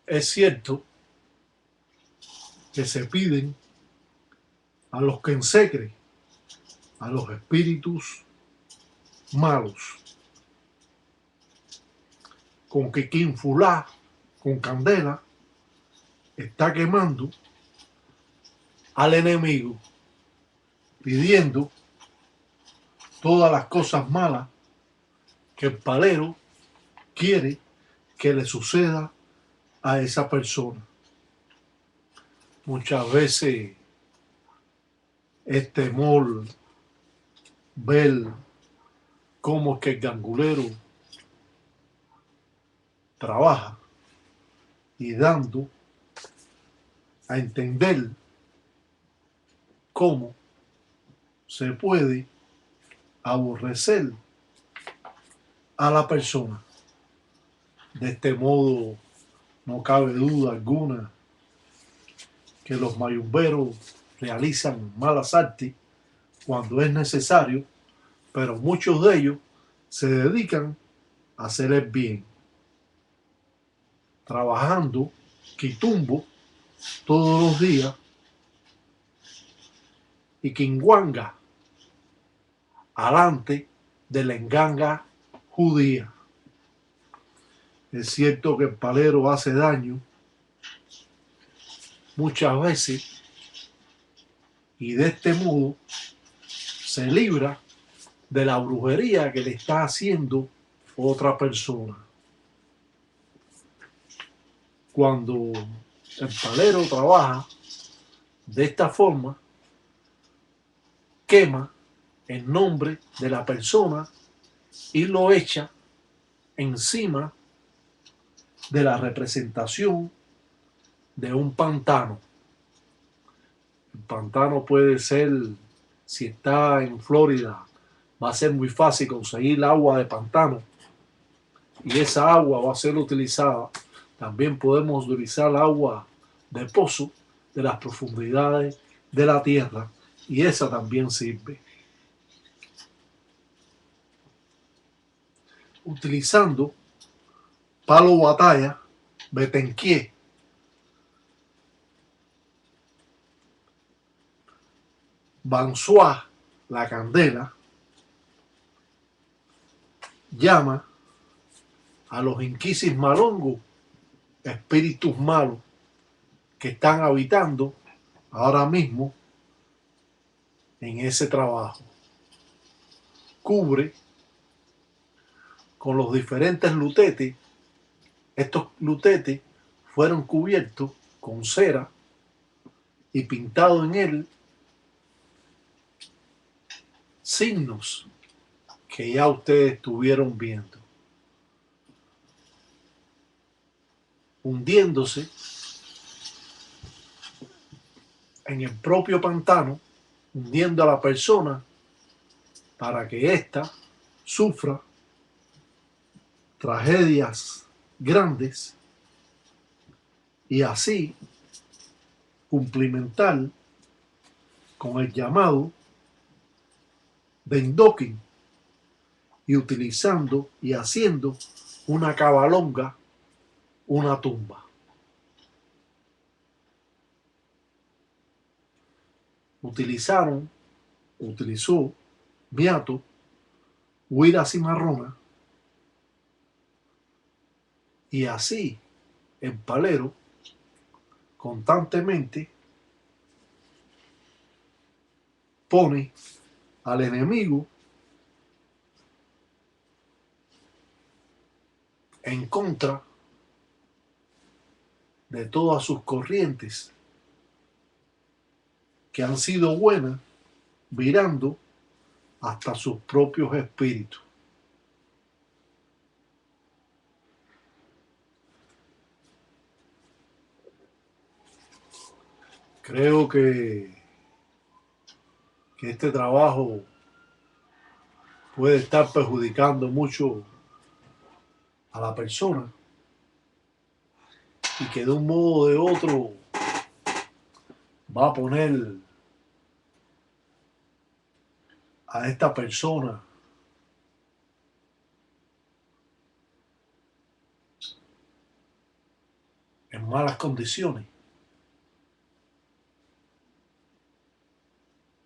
Es cierto que se piden a los que ensecre, a los espíritus malos, con que quien fulá, con candela, está quemando al enemigo, pidiendo todas las cosas malas que el palero quiere que le suceda a esa persona. Muchas veces es temor ver cómo es que el gangulero trabaja y dando a entender cómo se puede aborrecer a la persona. De este modo, no cabe duda alguna que los mayumberos realizan malas artes cuando es necesario, pero muchos de ellos se dedican a hacer el bien, trabajando quitumbo todos los días y quinguanga alante de la enganga judía. Es cierto que el palero hace daño muchas veces y de este modo se libra de la brujería que le está haciendo otra persona. Cuando el palero trabaja de esta forma, quema el nombre de la persona y lo echa encima de la representación de un pantano. El pantano puede ser, si está en Florida, va a ser muy fácil conseguir agua de pantano y esa agua va a ser utilizada. También podemos utilizar agua de pozo de las profundidades de la tierra y esa también sirve. Utilizando palo batalla, betenquié, bansuá, la candela, llama a los inquisis malongos, espíritus malos que están habitando ahora mismo en ese trabajo. Cubre con los diferentes lutetes. Estos lutetes fueron cubiertos con cera y pintado en él signos que ya ustedes estuvieron viendo, hundiéndose en el propio pantano, hundiendo a la persona para que ésta sufra tragedias grandes y así cumplimentar con el llamado de Indokin y utilizando y haciendo una cabalonga, una tumba. Utilizó Miato, Huira Cimarrona y así el palero constantemente pone al enemigo en contra de todas sus corrientes que han sido buenas, virando hasta sus propios espíritus. Creo que este trabajo puede estar perjudicando mucho a la persona y que de un modo o de otro va a poner a esta persona en malas condiciones,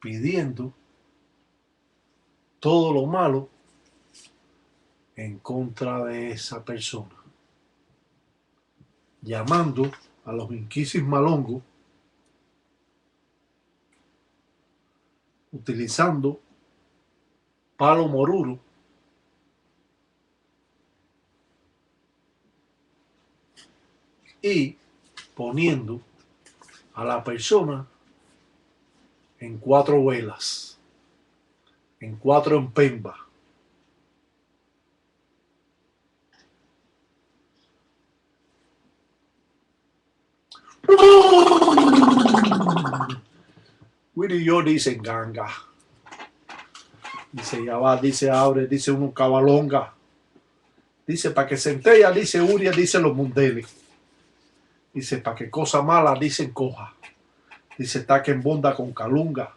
pidiendo todo lo malo en contra de esa persona, llamando a los inquisis malongos, utilizando palo moruro y poniendo a la persona en 4 velas, en 4 empembas. Willy y yo dicen ganga. Dice ya va, dice abre, dice uno cabalonga. Dice para que centella, dice Uria, dice los mundeles. Dice para que cosa mala, dicen coja. Dice está que en bonda con calunga.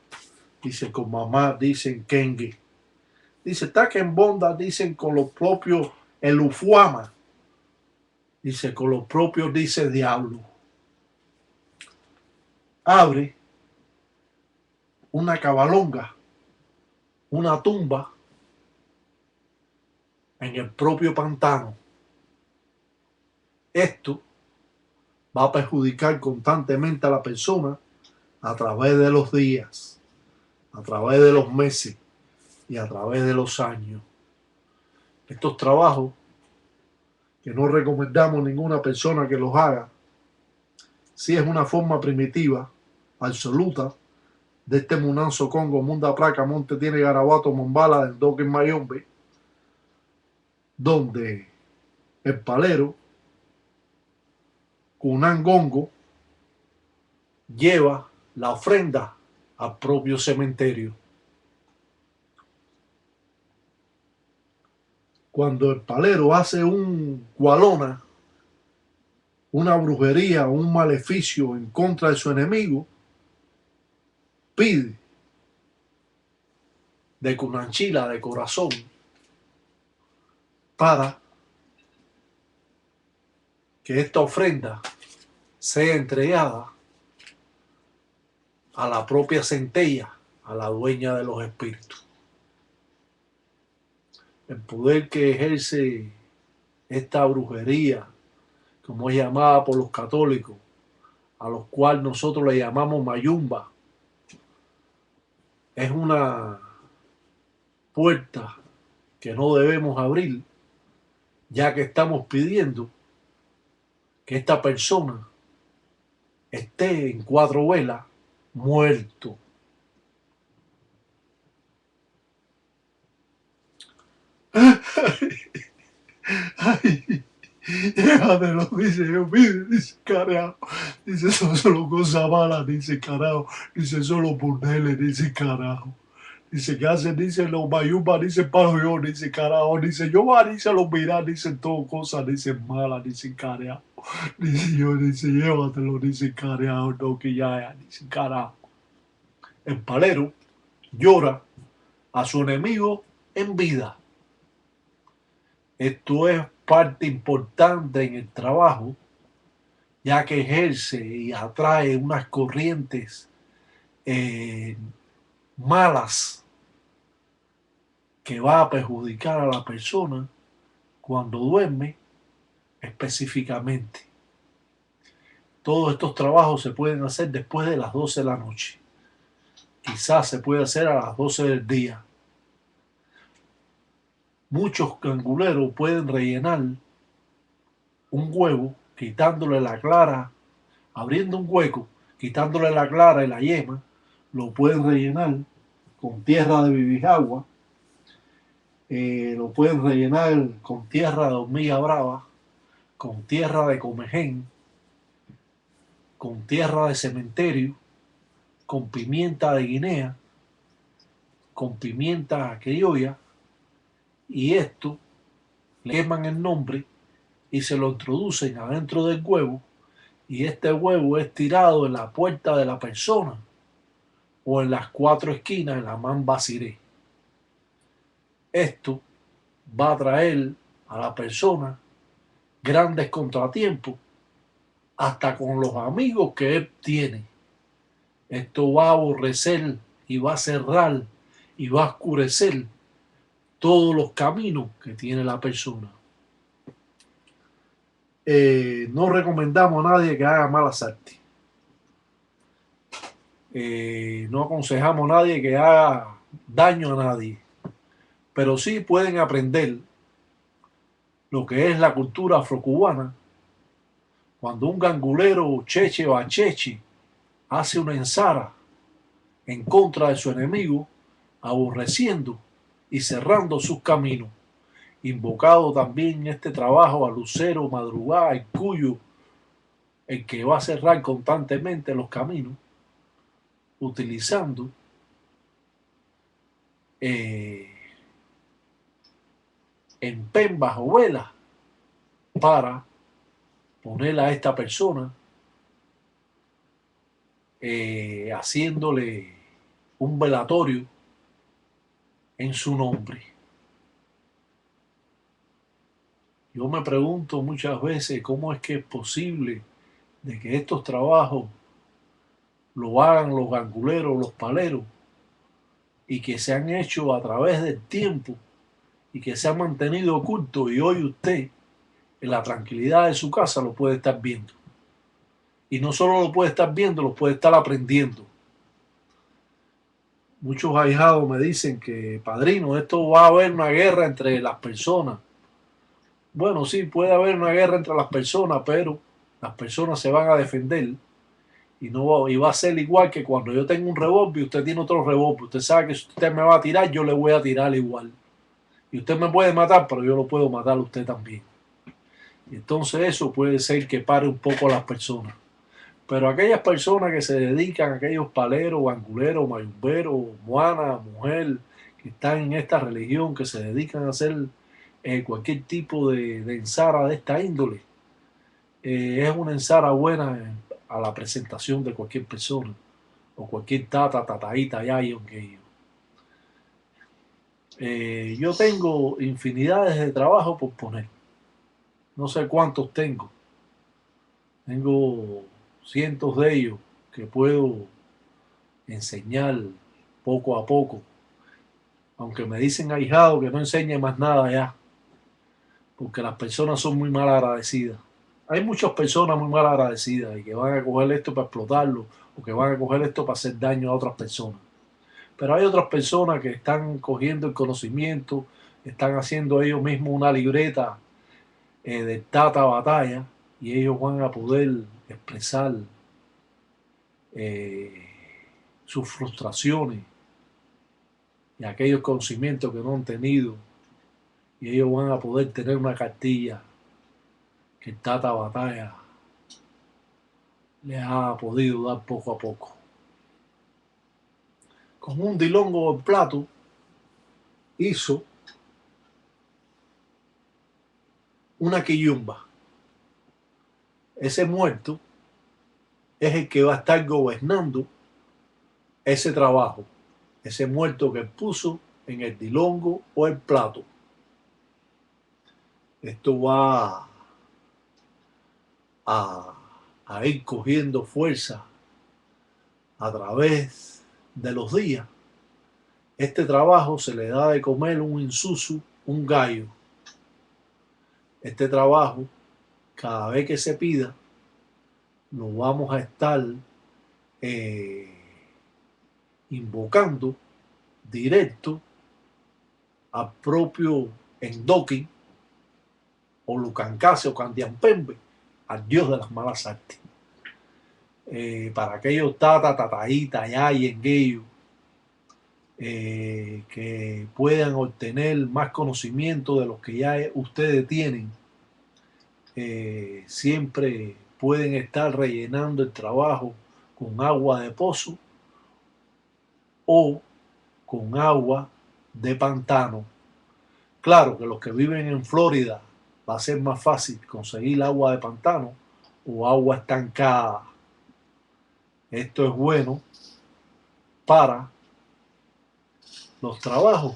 Dice con mamá, dicen kengue. Dice está que en bonda, dicen con los propios el ufuama. Dice con los propios, dice diablo. Abre una cabalonga, una tumba en el propio pantano. Esto va a perjudicar constantemente a la persona a través de los días, a través de los meses y a través de los años. Estos trabajos que no recomendamos a ninguna persona que los haga, si es una forma primitiva, absoluta, de este Munanzo Congo, Munda Placa, Monte tiene Garabato, Mombala, del Doque Mayombe, donde el palero, Cunangongo, lleva la ofrenda al propio cementerio. Cuando el palero hace un gualona, una brujería, un maleficio en contra de su enemigo, pide de Cunanchila, de corazón, para que esta ofrenda sea entregada a la propia centella, a la dueña de los espíritus. El poder que ejerce esta brujería, como es llamada por los católicos, a los cuales nosotros le llamamos mayumba, es una puerta que no debemos abrir, ya que estamos pidiendo que esta persona esté en 4 velas muerto. Ay, déjatelo, dice yo, mire, dice carajo, dice son solo cosas malas, dice carajo, dice solo burdeles, dice carajo. Dice que hacen, dice los mayumba, dice palo yo, dice carajo, dice yo va, dice los mirar, dicen todo cosas, dice malas, dice carajo. Dice yo, dice llévatelo, dice carajo, no que ya, dice carajo. El palero llora a su enemigo en vida. Esto es parte importante en el trabajo, ya que ejerce y atrae unas corrientes malas que va a perjudicar a la persona cuando duerme específicamente. Todos estos trabajos se pueden hacer después de las 12 de la noche. Quizás se puede hacer a las 12 del día. Muchos canguleros pueden rellenar un huevo quitándole la clara, abriendo un hueco, quitándole la clara y la yema, lo pueden rellenar con tierra de bibijagua, lo pueden rellenar con tierra de hormiga brava, con tierra de comején, con tierra de cementerio, con pimienta de Guinea, con pimienta criolla, y esto le queman el nombre y se lo introducen adentro del huevo, y este huevo es tirado en la puerta de la persona o en las 4 esquinas de la mambasiré. Esto va a traer a la persona grandes contratiempos hasta con los amigos que él tiene. Esto va a aborrecer y va a cerrar y va a oscurecer todos los caminos que tiene la persona. No recomendamos a nadie que haga malas artes. No aconsejamos a nadie que haga daño a nadie. Pero sí pueden aprender lo que es la cultura afrocubana. Cuando un gangulero cheche o acheche hace una ensara en contra de su enemigo, aborreciendo y cerrando sus caminos. Invocado también en este trabajo a Lucero Madrugada, el cuyo, el que va a cerrar constantemente los caminos, utilizando en pembas o velas para poner a esta persona haciéndole un velatorio en su nombre. Yo me pregunto muchas veces cómo es que es posible de que estos trabajos lo hagan los ganguleros, los paleros, y que se han hecho a través del tiempo y que se han mantenido ocultos, y hoy usted en la tranquilidad de su casa lo puede estar viendo. Y no solo lo puede estar viendo, lo puede estar aprendiendo. Muchos ahijados me dicen que, padrino, esto va a haber una guerra entre las personas. Bueno, sí, puede haber una guerra entre las personas, pero las personas se van a defender y va a ser igual que cuando yo tengo un revólver y usted tiene otro revólver. Usted sabe que si usted me va a tirar, yo le voy a tirar igual. Y usted me puede matar, pero yo lo puedo matar a usted también. Y entonces eso puede ser que pare un poco a las personas. Pero aquellas personas que se dedican, aquellos paleros, banguleros, mayumberos, moanas, mujer, que están en esta religión, que se dedican a hacer cualquier tipo de ensara de esta índole, es una ensara buena a la presentación de cualquier persona o cualquier tataíta allá y aunque yo tengo infinidades de trabajo por poner. No sé cuántos tengo. Tengo cientos de ellos que puedo enseñar poco a poco. Aunque me dicen ahijado que no enseñe más nada ya, porque las personas son muy mal agradecidas. Hay muchas personas muy mal agradecidas y que van a coger esto para explotarlo o que van a coger esto para hacer daño a otras personas. Pero hay otras personas que están cogiendo el conocimiento, están haciendo ellos mismos una libreta de tata batalla y ellos van a poder expresar eh, sus frustraciones y aquellos conocimientos que no han tenido, y ellos van a poder tener una cartilla que el Tata Batalla les ha podido dar poco a poco. Con un dilongo en plato hizo una quillumba. Ese muerto es el que va a estar gobernando ese trabajo, ese muerto que puso en el dilongo o el plato. Esto va a ir cogiendo fuerza a través de los días. Este trabajo se le da de comer un insusu, un gallo. Este trabajo, cada vez que se pida, lo vamos a estar eh, invocando directo al propio Endoki o Lucancase o Candiampembe, al dios de las malas artes. Para aquellos tataíta, yay, engueyo, que puedan obtener más conocimiento de los que ya ustedes tienen, siempre pueden estar rellenando el trabajo con agua de pozo o con agua de pantano. Claro que los que viven en Florida va a ser más fácil conseguir agua de pantano o agua estancada. Esto es bueno para los trabajos